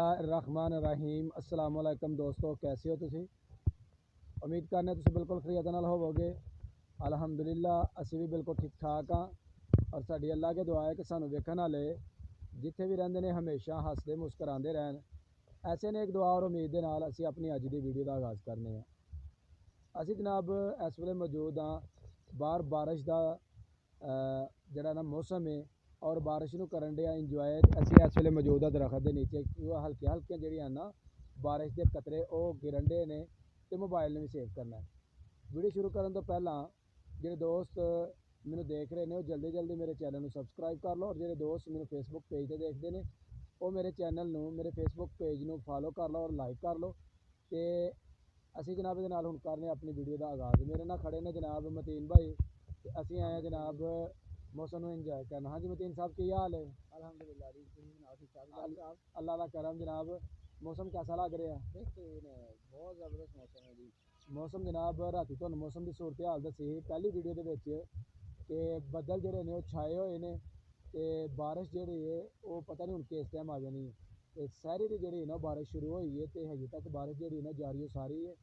बिस्मिल्लाहिर्रहमानिर्रहीम। अस्सलाम वालेकुम दोस्तों, कैसे हो तुसी? उम्मीद करने तुसी बिल्कुल खैरियत नाल होवोगे। अल्हम्दुलिल्लाह असी भी बिल्कुल ठीक ठाक हाँ और साडी अल्लाह के दुआ है कि सानू वेखण वाले जिथे भी रहिंदे ने हमेशा हसदे मुस्करांदे रहन। ऐसे ने एक दुआ और उम्मीद दे नाल असी अपनी अज दी वीडियो का आगाज़ करने हैं। असी जनाब इस वेले मौजूद हाँ बाहर बारिश का जड़ा ना मौसम है और बारिश नूं करन डे इंजॉय। असी इस वेले मौजूद हाँ दरख्त के नीचे, हल्कियां हल्कियां जड़ियां ना बारिश के कतरे वो गिरन डे ने ते मोबाइल ने भी सेव करना है। वीडियो शुरू करने तो पहला जो दोस्त मैंने देख रहे हैं जल्दी जल्दी मेरे चैनल को सबसक्राइब कर लो और जो दोस्त मैंने फेसबुक पेज पर देखते हैं वो मेरे चैनल को मेरे फेसबुक पेज को फॉलो कर लो और लाइक कर लो। तो असी जनाब ये हूँ करने अपनी वीडियो का आगाज़। मेरे नाल खड़े ने जनाब मतीन भाई, तो असी आए जनाब मौसम को इंजॉय करना। हाँ जी मतीन साहब की हाल है? अल्हम्दुलिल्लाह जी, ठीक ठाक। अल्लाह का करम जनाब। मौसम कैसा लग रहा है? बेहतरीन है, बहुत ज़बरदस्त मौसम है जी। मौसम जनाब राती तुहानू मौसम की सूरत हाल दसी पहली वीडियो के कि बदल जोड़े ने छाए हुए हैं तो बारिश जी है वो पता नहीं हूँ किस टाइम आ जानी है। तो शहरी की जी ना बारिश शुरू हुई है तो हजे तक बारिश जी ना जारी हो सारी है।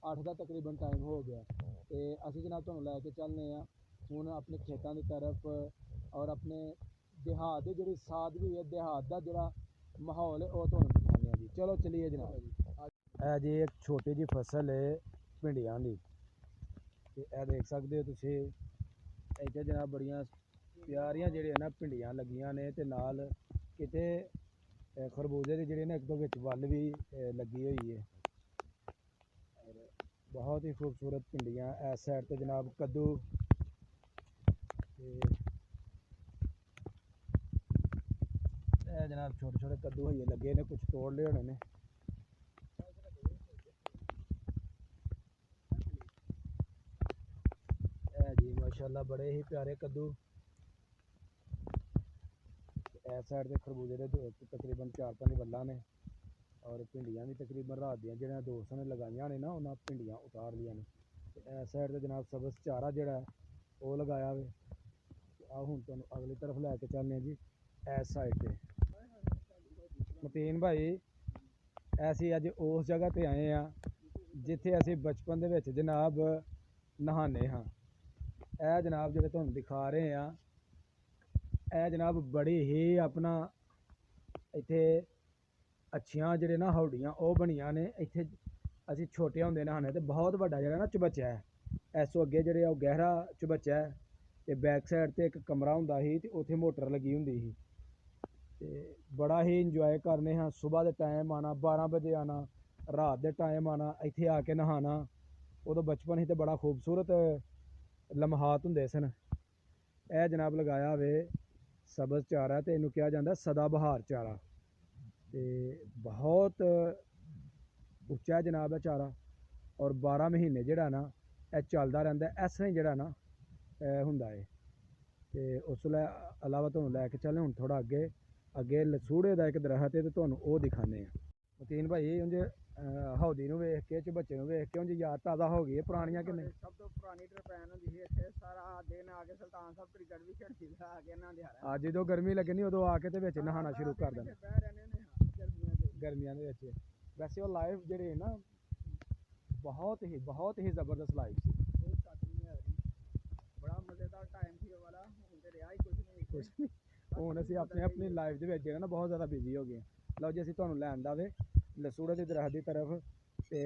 8 का तकरीबन टाइम हो गया तो असी जनाब तुहानू लैके चलने हूँ अपने खेतों की तरफ और अपने देहात की जी सादगी है, देहात का जोड़ा माहौल है वो तुहानू दिखाने जी। चलो चलिए जनाब। यह जी एक छोटी जी फसल है भिंडियां की, यह देख सकते हो तुसी इतने जनाब बड़िया प्यारियां जी ना भिंडियां लगियां ने ते नाल किते खरबूजे की जी ना एक दो विच वल भी लगी हुई है और बहुत ही खूबसूरत भिंडियां। इस साइड तो जनाब कद्दू जनाब छोटे छोटे कद्दू होइए लगे ने, कुछ तोड़ ले होने ने। जी माशाल्लाह बड़े ही प्यारे कद्दू। इस साइड से खरबूजे के तकरीबन 4-5 वल्लां ने और भिंडियां भी तकरीबन रात दियां जिहड़ियां दोस्तां ने लगाइयां ने ना उन्हां भिंडियां उतार लियां ने। इस साइड से जनाब सब्ज़ चारा जिहड़ा वो लगाया वे। आ हुण तुहानू अगली तरफ लैके चलने जी। इस साइड से मतीन भाई ऐसी अज उस जगह पर आए हैं जिथे असी बचपन दे विच जनाब नहाने हाँ। यह जनाब जो तुहानू दिखा रहे हैं यह जनाब बड़ी ही अपना इत्थे अच्छियां जिहड़े ना हौडियां वो बनियां ने। इत्थे असी छोटे होंदे नहाने तो बहुत वड्डा जिहड़ा ना चबच्चा है इस अगे जिहड़े गहरा चबच्चा है ते बैक साइड ते एक कमरा हुंदा ही ते उत्थे मोटर लगी हुंदी ही ते बड़ा ही इंजॉय करने हाँ। सुबह के टाइम आना 12 बजे आना, रात के टाइम आना, इत्थे आके नहाना। उदों बचपन ही तो बड़ा खूबसूरत लम्हात हुंदे सन। यह जनाब लगाया वे सब्ज़ चारा तो इनू कहा जाता सदाबहार चारा ते बहुत उच्चा जनाब है चारा और 12 महीने जिहड़ा ना यह चलता रहिंदा इस तरह जिहड़ा ना हुंदा है। तो उसले अलावा तुहानू लैके चले हुण थोड़ा अगे अगे लसूड़े का एक दरख्त है तो तुहानू वो दिखाने मतीन भाई उंज हौदी नूं वेख के चबच्चे नूं वेख के उंज याद ताज़ा हो गई है पुरानियां कि नहीं? सब तो पुरानी ट्रपैन होंदी सी इत्थे, सारा दिन आके सुल्तान साहब क्रिकेट भी खेलदी सी आके नहांदे आ आज जो गर्मी लगनी उदों आके ते विच नहाना शुरू कर देना बह रहने ने गर्मियां दे। गर्मियां दे विच। वैसे वो लाइफ जी ना बहुत ही ज़बरदस्त लाइफ सी। कोई शक नहीं है जी, बड़ा मज़ेदार टाइम थी वो वाला। हुण ते रिहा ही कुछ नहीं कुछ नहीं हुण असीं अपनी अपनी लाइफ दे विच जेहड़ा ना बहुत ज़्यादा बिजी हो गए। लो जी असीं तुहानू लैन दा वे लसूड़े दी दरख्त की तरफ ते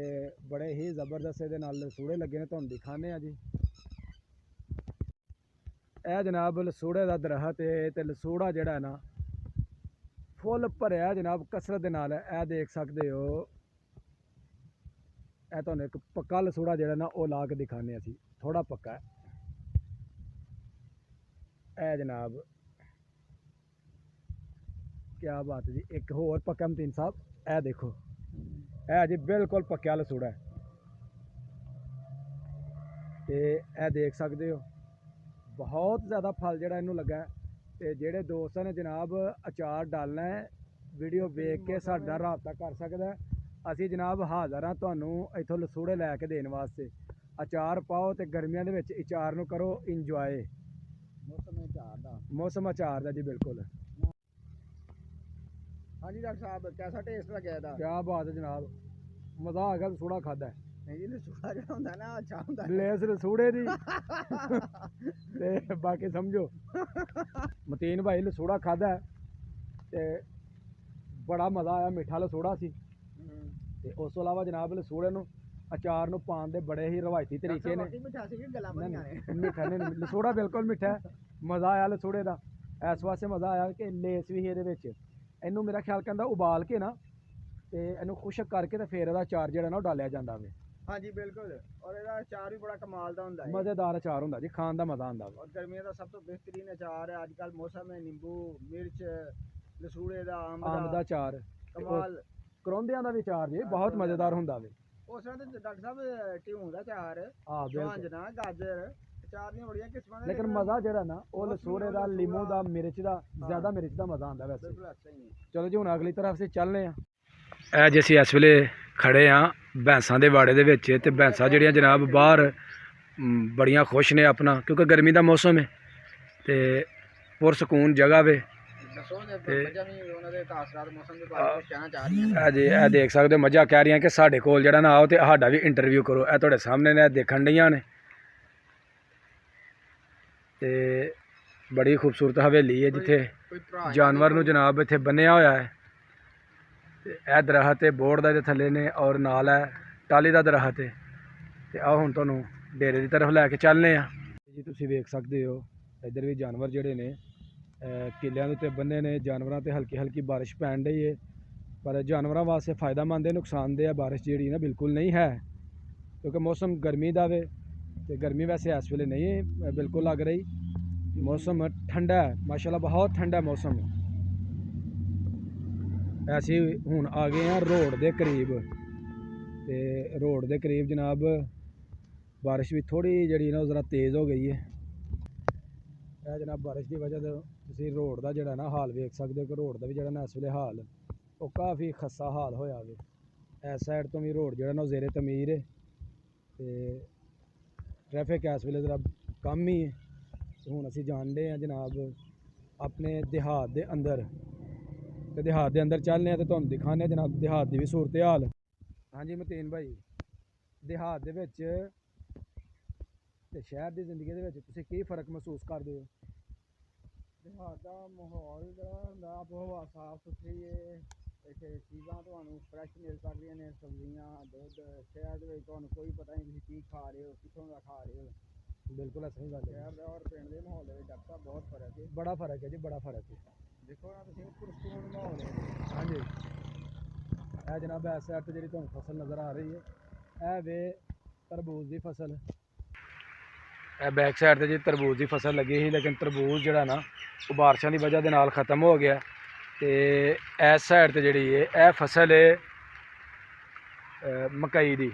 बड़े ही ज़बरदस्त इहदे नाल लसूड़े लगे ने तुहानू दिखाने जी। यह जनाब लसूड़े का दरख्त है तो लसूड़ा जिहड़ा ना फुल भरिया जनाब कसरत दे नाल है। देख सकते हो यह तुहानू एक पक्का लसूड़ा जिहड़ा ना वो ला के दिखाने असीं, थोड़ा पक्का है जनाब। क्या बात है जी। एक होर पक्का मतीन साहब यह देखो है जी बिल्कुल पक्का लसूड़ा है। तो यह देख सकते हो बहुत ज़्यादा फल जिहड़ा इनू लगा है। तो जेडे दोस्तां ने जनाब अचार डालना है वीडियो वेख के साडा राबता कर सकदा है। असीं जनाब हाज़र हाँ तुहानू इत्थों लसूड़े लैके देने वास्ते। अचार पाओ तो गर्मियों के विच अचार नू करो इंजॉय। मौसम अचार दा मौसम अचार का जी बिल्कुल। ਹਾਂਜੀ ਡਾਕਟਰ ਸਾਹਿਬ कैसा टेस्ट लगे ਇਹਦਾ ਕਿਆ ਬਾਤ ਹੈ ਜਨਾਬ, ਮਜ਼ਾ ਆ ਗਿਆ ਲਸੂੜਾ ਖਾਦਾ ਨਹੀਂ ਜੀ ਲਸੂੜਾ ਜਿਹੜਾ ਹੁੰਦਾ ਨਾ ਅੱਛਾ ਹੁੰਦਾ ਲੇਸ ਲਸੂੜੇ ਦੀ ਤੇ ਬਾਕੀ ਸਮਝੋ ਮਤੀਨ ਭਾਈ ਲਸੂੜਾ ਖਾਦਾ ਤੇ ਬੜਾ ਮਜ਼ਾ ਆਇਆ, ਮਿੱਠਾ ਲਸੂੜਾ ਸੀ। ਤੇ ਉਸ ਤੋਂ ਇਲਾਵਾ ਜਨਾਬ ਲਸੂੜੇ ਨੂੰ ਅਚਾਰ ਨੂੰ ਪਾਉਣ ਦੇ ਬੜੇ ਹੀ ਰਵਾਇਤੀ ਤਰੀਕੇ ਨੇ। ਮਿੱਠਾ ਸੀ ਕਿ ਗੱਲਾਂ ਬਣੀਆਂ ਨੇ ਮਿੱਠਾ ਨਹੀਂ, ਲਸੂੜਾ ਬਿਲਕੁਲ ਮਿੱਠਾ ਹੈ। ਮਜ਼ਾ ਆਇਆ ਲਸੂੜੇ ਦਾ, ਇਸ ਵਾਸਤੇ ਮਜ਼ਾ ਆਇਆ ਕਿ ਲੇਸ ਵੀ ਇਹਦੇ ਵਿੱਚ। ਇਹਨੂੰ ਮੇਰਾ ਖਿਆਲ ਕਹਿੰਦਾ ਉਬਾਲ ਕੇ ਨਾ ਤੇ ਇਹਨੂੰ ਖੁਸ਼ਕ ਕਰਕੇ ਤੇ ਫਿਰ ਇਹਦਾ ਅਚਾਰ ਜਿਹੜਾ ਨਾ ਉਹ ਡਾਲਿਆ ਜਾਂਦਾ ਵੇ। ਹਾਂਜੀ ਬਿਲਕੁਲ, ਔਰ ਇਹਦਾ ਅਚਾਰ ਵੀ ਬੜਾ ਕਮਾਲ ਦਾ ਹੁੰਦਾ ਹੈ, ਮਜ਼ੇਦਾਰ ਅਚਾਰ ਹੁੰਦਾ ਜੀ, ਖਾਣ ਦਾ ਮਜ਼ਾ ਆਉਂਦਾ ਵਾ। ਔਰ ਗਰਮੀਆਂ ਦਾ ਸਭ ਤੋਂ ਬਿਹਤਰੀਨ ਅਚਾਰ ਹੈ। ਅੱਜ ਕੱਲ੍ਹ ਮੌਸਮ ਹੈ ਨਿੰਬੂ ਮਿਰਚ ਲਸੂੜੇ ਦਾ ਆਮ ਦਾ ਅਚਾਰ, ਕਮਾਲ। ਕਰੌਂਦਿਆਂ ਦਾ ਵੀ ਅਚਾਰ ਜੀ ਬਹੁਤ ਮਜ਼ੇਦਾਰ ਹੁੰਦਾ ਵੇ। ਉਸ ਤਰ੍ਹਾਂ ਤੇ ਡਾਕਟਰ ਸਾਹਿਬ ਟਿਊਂ ਦਾ ਅਚਾਰ ਹਾਂ ਬਿਲਕੁਲ, ਝਾਂਜਣਾ ਗਾਜਰ ਅਚਾਰ ਦੀਆਂ ਬੜੀਆਂ ਕਿਸਮਾਂ ਦੇ ਲੇਕਿਨ ਮਜ਼ਾ ਜਿਹੜਾ ਨਾ ਉਹ ਲਸੂੜੇ ਦਾ, ਲੀਮੂ ਦਾ, ਮਿਰਚ ਦਾ, ਜ਼ਿਆਦਾ ਮਿਰਚ ਦਾ ਮਜ਼ਾ ਆਉਂਦਾ ਵੈਸੇ। ਬਿਲਕੁਲ ਅੱਛਾ ਹੀ ਹੈ। ਚਲੋ ਜੀ ਹੁਣ ਅਗਲੀ ਤਰਫ ਸੇ ਚੱਲਨੇ ਆ। ਇਹ ਜੇ ਅਸੀਂ ਇਸ ਵੇਲੇ ਖੜੇ ਆ ਭੈਂਸਾਂ ਦੇ ਵਾੜੇ ਦੇ ਵਿੱਚ, ਤੇ ਭੈਂਸਾਂ ਜਿਹੜੀਆਂ ਜਨਾਬ ਬਾਹਰ ਬੜੀਆਂ ਖੁਸ਼ ਨੇ ਆਪਣਾ, ਕਿਉਂਕਿ ਗਰਮੀ ਦਾ ਮੌਸਮ ਹੈ ਤੇ ਪੁਰਸਕੂਨ ਜਗ੍ਹਾ ਵੇ। ਦੱਸੋ ਜੇ ਮੱਝਾਂ ਵੀ ਉਹਨਾਂ ਦੇ ਖਾਸਰਾਤ ਮੌਸਮ ਦੇ ਬਾਰੇ ਕੁਝ ਕਹਿਣਾ ਚਾਹ ਰਹੀਆਂ ਨੇ। ਇਹ ਜੀ ਇਹ ਦੇਖ ਸਕਦੇ ਹੋ ਮੱਝਾਂ ਕਹਿ ਰਹੀਆਂ ਕਿ ਸਾਡੇ ਕੋਲ ਜਿਹੜਾ ਨਾ ਆਓ ਤੇ ਸਾਡਾ ਵੀ ਇੰਟਰਵਿਊ ਕਰੋ। ਇਹ ਤੁਹਾਡੇ ਸਾਹਮਣੇ ਨੇ, ਦੇਖਣ ਡਈਆਂ ਨੇ। ਤੇ ਬੜੀ ਖੂਬਸੂਰਤ ਹਵੇਲੀ ਹੈ ਜਿੱਥੇ ਕੋਈ ਭਰਾ ਜਾਨਵਰ ਨੂੰ ਜਨਾਬ ਇੱਥੇ ਬੰਨਿਆ ਹੋਇਆ ਹੈ। ਤੇ ਇਹ ਦਰਖਤ ਹੈ ਬੋਰਡ ਦਾ, ਦੇ ਥੱਲੇ ਨੇ, ਔਰ ਨਾਲ ਹੈ ਟਾਲੀ ਦਾ ਦਰਖਤ ਹੈ। ਤੇ ਆਓ ਹੁਣ ਤੁਹਾਨੂੰ ਡੇਰੇ ਦੀ ਤਰਫ ਲੈ ਕੇ ਚੱਲਨੇ ਆ ਜੀ। ਤੁਸੀਂ ਵੇਖ ਸਕਦੇ ਹੋ ਇੱਧਰ ਵੀ ਜਾਨਵਰ ਜਿਹੜੇ ਨੇ ਕਿੱਲਿਆਂ ਦੇ ਉੱਤੇ ਬੰਨੇ ਨੇ। ਜਾਨਵਰਾਂ ਤੇ ਹਲਕੀ ਹਲਕੀ ਬਾਰਿਸ਼ ਪੈਣ ਡਈ ਹੈ, ਪਰ ਜਾਨਵਰਾਂ ਵਾਸਤੇ ਫਾਇਦਾਮੰਦ ਹੈ, ਨੁਕਸਾਨਦੇਹ ਹੈ ਬਾਰਿਸ਼ ਜਿਹੜੀ ਨਾ ਬਿਲਕੁਲ ਨਹੀਂ ਹੈ, ਕਿਉਂਕਿ ਮੌਸਮ ਗਰਮੀ ਦਾ ਵੇ। ਤੇ ਗਰਮੀ ਵੈਸੇ ਇਸ ਵੇਲੇ ਨਹੀਂ ਬਿਲਕੁਲ ਲੱਗ ਰਹੀ, ਮੌਸਮ ਠੰਡਾ ਹੈ ਮਾਸ਼ਾਅੱਲਾ, ਬਹੁਤ ਠੰਡਾ ਮੌਸਮ। ਅਸੀਂ ਹੁਣ ਆ ਗਏ ਹਾਂ ਰੋਡ ਦੇ ਕਰੀਬ, ਤੇ ਰੋਡ ਦੇ ਕਰੀਬ ਜਨਾਬ ਬਾਰਿਸ਼ ਵੀ ਥੋੜੀ ਜਿਹੜੀ ਨਾ ਉਹ ਜ਼ਰਾ ਤੇਜ਼ ਹੋ ਗਈ ਹੈ। ਇਹ ਜਨਾਬ ਬਾਰਿਸ਼ ਦੀ ਵਜ੍ਹਾ ਤੋਂ ਤੁਸੀਂ ਰੋਡ ਦਾ ਜਿਹੜਾ ਨਾ ਹਾਲ ਵੇਖ ਸਕਦੇ ਹੋ ਕਿ ਰੋਡ ਦਾ ਵੀ ਜਿਹੜਾ ਨਾ ਇਸ ਵੇਲੇ ਹਾਲ ਉਹ ਕਾਫੀ ਖੱਸਾ ਹਾਲ ਹੋਇਆ ਵੇ। ਇਸ ਸਾਈਡ ਤੋਂ ਵੀ ਰੋਡ ਜਿਹੜਾ ਨਾ ਉਹ ਜ਼ੇਰੇ ਤਮੀਰ ਹੈ, ਤੇ ਟ੍ਰੈਫਿਕ ਇਸ ਵੇਲੇ ਜ਼ਰਾ ਕਮ ਹੀ ਹੈ। ਹੁਣ ਅਸੀਂ ਜਾਣਦੇ ਹਾਂ ਜਨਾਬ ਆਪਣੇ ਦਿਹਾਤ ਦੇ ਅੰਦਰ, ਤੇ ਦਿਹਾਤ ਦੇ ਅੰਦਰ ਚੱਲਨੇ ਆ ਤੇ ਤੁਹਾਨੂੰ ਦਿਖਾਉਂਦੇ ਜਨਾਬ ਦਿਹਾਤ ਦੀ ਵੀ ਸੂਰਤ ਹਾਲ। ਹਾਂਜੀ ਮਤੀਨ ਭਾਈ, ਦਿਹਾਤ ਦੇ ਵਿੱਚ ਤੇ ਸ਼ਹਿਰ ਦੀ ਜ਼ਿੰਦਗੀ ਦੇ ਵਿੱਚ ਤੁਸੀਂ ਕੀ ਫ਼ਰਕ ਮਹਿਸੂਸ ਕਰਦੇ ਹੋ? ਦਿਹਾਤ ਦਾ ਮਾਹੌਲ ਜਿਹੜਾ ਹੁੰਦਾ, ਆਪ ਹਵਾ ਸਾਫ ਸੁਥਰੀ ਹੈ, ਇੱਥੇ ਚੀਜ਼ਾਂ ਤੁਹਾਨੂੰ ਫਰੈਸ਼ ਮਿਲ ਸਕਦੀਆਂ ਨੇ, ਸਬਜ਼ੀਆਂ, ਦੁੱਧ। ਸ਼ਹਿਰ ਦੇ ਵਿੱਚ ਤੁਹਾਨੂੰ ਕੋਈ ਪਤਾ ਨਹੀਂ ਤੁਸੀਂ ਕੀ ਖਾ ਰਹੇ ਹੋ, ਕਿੱਥੋਂ ਦਾ ਖਾ ਰਹੇ ਹੋ। ਬਿਲਕੁਲ ਸਹੀ ਗੱਲ ਹੈ। ਸ਼ਹਿਰ ਦਾ ਔਰ ਪਿੰਡ ਦੇ ਮਾਹੌਲ ਦੇ ਵਿੱਚ ਡਾਕਟਰ ਸਾਹਿਬ ਬਹੁਤ ਫਰਕ ਹੈ। ਬੜਾ ਫਰਕ ਹੈ ਜੀ, ਬੜਾ ਫਰਕ ਹੈ। ਦੇਖੋ ਨਾ ਤੁਸੀਂ ਪੁਰਸਕੂਨ ਮਾਹੌਲ ਹੈ। ਹਾਂਜੀ ਇਹ ਜਨਾਬ ਇਸ ਸਾਈਡ ਤੇ ਜਿਹੜੀ ਤੁਹਾਨੂੰ ਫਸਲ ਨਜ਼ਰ ਆ ਰਹੀ ਹੈ ਇਹ ਵੇ ਤਰਬੂਜ ਦੀ ਫਸਲ। ਇਹ ਬੈਕ ਸਾਈਡ ਤੇ ਜੀ ਤਰਬੂਜ ਦੀ ਫਸਲ ਲੱਗੀ ਸੀ, ਲੇਕਿਨ ਤਰਬੂਜ ਜਿਹੜਾ ਨਾ ਉਹ ਬਾਰਿਸ਼ਾਂ ਦੀ ਵਜ੍ਹਾ ਦੇ ਨਾਲ ਖ਼ਤਮ ਹੋ ਗਿਆ। ਤੇ ਇਸ ਸਾਈਡ ਤੇ ਜਿਹੜੀ ਹੈ ਇਹ ਫਸਲ ਹੈ ਮਕਈ ਦੀ,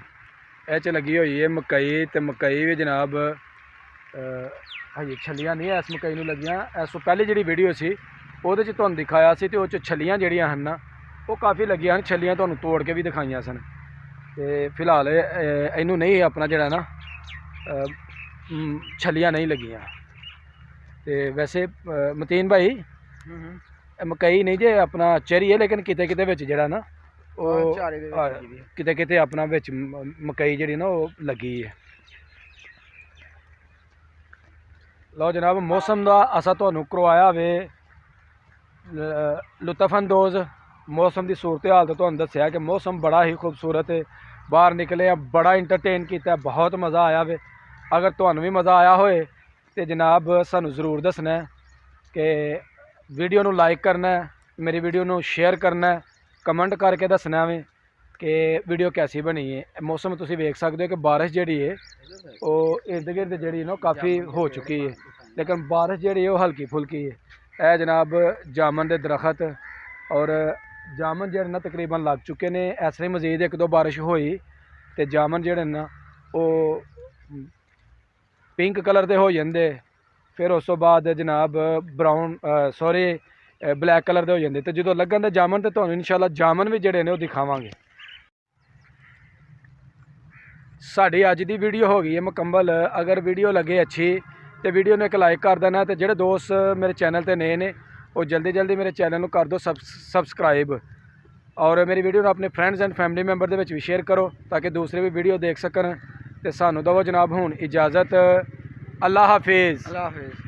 ਇਹ 'ਚ ਲੱਗੀ ਹੋਈ ਹੈ ਮਕਈ। ਤੇ ਮਕਈ ਵੀ ਜਨਾਬ ਹਜੇ ਛੱਲੀਆਂ ਨਹੀਂ ਇਸ ਮਕਈ ਨੂੰ ਲੱਗੀਆਂ। ਇਸ ਤੋਂ ਪਹਿਲੇ ਜਿਹੜੀ ਵੀਡੀਓ ਸੀ ਉਹਦੇ 'ਚ ਤੁਹਾਨੂੰ ਦਿਖਾਇਆ ਸੀ, ਤੇ ਉਹ 'ਚ ਛੱਲੀਆਂ ਜਿਹੜੀਆਂ ਹਨ ਨਾ ਉਹ ਕਾਫੀ ਲੱਗੀਆਂ ਹਨ। ਛੱਲੀਆਂ ਤੁਹਾਨੂੰ ਤੋੜ ਕੇ ਵੀ ਦਿਖਾਈਆਂ ਸਨ। ਤੇ ਫਿਲਹਾਲ ਇਹਨੂੰ ਨਹੀਂ ਆਪਣਾ ਜਿਹੜਾ ਨਾ ਛੱਲੀਆਂ ਨਹੀਂ ਲੱਗੀਆਂ। ਤੇ ਵੈਸੇ ਮਤੀਨ ਭਾਈ ਮਕਈ ਨਹੀਂ ਜੇ ਆਪਣਾ ਚਰੀ ਹੈ, ਲੇਕਿਨ ਕਿਤੇ ਕਿਤੇ ਵਿੱਚ ਜਿਹੜਾ ਨਾ ਉਹ ਕਿਤੇ ਕਿਤੇ ਆਪਣਾ ਵਿੱਚ ਮਕਈ ਜਿਹੜੀ ਨਾ ਉਹ ਲੱਗੀ ਹੈ। ਲਓ ਜਨਾਬ ਮੌਸਮ ਦਾ ਅਸਾਂ ਤੁਹਾਨੂੰ ਕਰਵਾਇਆ ਵੇ ਲੁਤਫਅੰਦੋਜ਼ ਮੌਸਮ ਦੀ ਸੂਰਤ ਹਾਲ। ਤੋਂ ਤੁਹਾਨੂੰ ਦੱਸਿਆ ਕਿ ਮੌਸਮ ਬੜਾ ਹੀ ਖੂਬਸੂਰਤ ਹੈ, ਬਾਹਰ ਨਿਕਲੇ ਆ ਬੜਾ ਇੰਟਰਟੇਨ ਕੀਤਾ, ਬਹੁਤ ਮਜ਼ਾ ਆਇਆ ਵੇ। ਅਗਰ ਤੁਹਾਨੂੰ ਵੀ ਮਜ਼ਾ ਆਇਆ ਹੋਏ ਤੇ ਜਨਾਬ ਸਾਨੂੰ ਜ਼ਰੂਰ ਦੱਸਣਾ ਕਿ ਵੀਡੀਓ ਨੂੰ ਲਾਈਕ ਕਰਨਾ, ਮੇਰੀ ਵੀਡੀਓ ਨੂੰ ਸ਼ੇਅਰ ਕਰਨਾ, ਕਮੈਂਟ ਕਰਕੇ ਦੱਸਣਾ ਵੇ ਕਿ ਵੀਡੀਓ ਕੈਸੀ ਬਣੀ ਹੈ। ਮੌਸਮ ਤੁਸੀਂ ਵੇਖ ਸਕਦੇ ਹੋ ਕਿ ਬਾਰਿਸ਼ ਜਿਹੜੀ ਹੈ ਉਹ ਇਰਦ ਗਿਰਦ ਜਿਹੜੀ ਨਾ ਕਾफ़ी ਹੋ ਚੁੱਕੀ ਹੈ, ਲੇਕਿਨ ਬਾਰਿਸ਼ ਜਿਹੜੀ ਹੈ ਉਹ ਹਲਕੀ ਫੁਲਕੀ ਹੈ। ਇਹ ਜਨਾਬ ਜਾਮਨ ਦੇ ਦਰਖਤ ਔਰ ਜਾਮਨ ਜਿਹੜੇ ਨਾ ਤਕਰੀਬਨ ਲੱਗ ਚੁੱਕੇ ਨੇ। ਇਸ ਲਈ ਮਜ਼ੀਦ ਇੱਕ ਦੋ ਬਾਰਿਸ਼ ਹੋਈ ਤੇ ਜਾਮਨ ਜਿਹੜੇ ਨਾ ਉਹ ਪਿੰਕ ਕਲਰ ਦੇ ਹੋ ਜਾਂਦੇ, ਫਿਰ ਉਸ ਤੋਂ ਬਾਅਦ ਜਨਾਬ ਬਰਾਊਨ ਬਲੈਕ ਕਲਰ ਦੇ ਹੋ ਜਾਂਦੇ। ਤੇ ਜਦੋਂ ਲੱਗਣ ਦੇ ਜਾਮਨ ਤੇ ਤੁਹਾਨੂੰ ਇਨਸ਼ਾਅੱਲਾ ਜਾਮਨ ਵੀ ਜਿਹੜੇ ਨੇ ਉਹ ਦਿਖਾਵਾਂਗੇ। ਸਾਡੀ ਅੱਜ ਦੀ ਵੀਡੀਓ ਹੋ ਗਈ ਹੈ ਮੁਕੰਮਲ। ਅਗਰ ਵੀਡੀਓ ਲੱਗੇ ਅੱਛੀ ਤੇ ਵੀਡੀਓ ਨੂੰ ਇੱਕ ਲਾਈਕ ਕਰ ਦੇਣਾ, ਤੇ ਜਿਹੜੇ ਦੋਸਤ ਮੇਰੇ ਚੈਨਲ ਤੇ ਨਏ ਨੇ ਉਹ ਜਲਦੀ ਜਲਦੀ ਮੇਰੇ ਚੈਨਲ ਨੂੰ ਕਰ ਦਿਓ ਸਬਸਕ੍ਰਾਈਬ, ਔਰ ਮੇਰੀ ਵੀਡੀਓ ਨੂੰ ਆਪਣੇ ਫਰੈਂਡਸ ਐਂਡ ਫੈਮਿਲੀ ਮੈਂਬਰ ਦੇ ਵਿੱਚ ਵੀ ਸ਼ੇਅਰ ਕਰੋ ਤਾਂ ਕਿ ਦੂਸਰੇ ਵੀ ਵੀਡੀਓ ਦੇਖ ਸਕਣ। ਤੇ ਸਾਨੂੰ ਦਵੋ ਜਨਾਬ ਹੁਣ ਇਜਾਜ਼ਤ। ਅੱਲਾ ਹਾਫਿਜ਼। ਅੱਲਾ ਹਾਫਿਜ਼।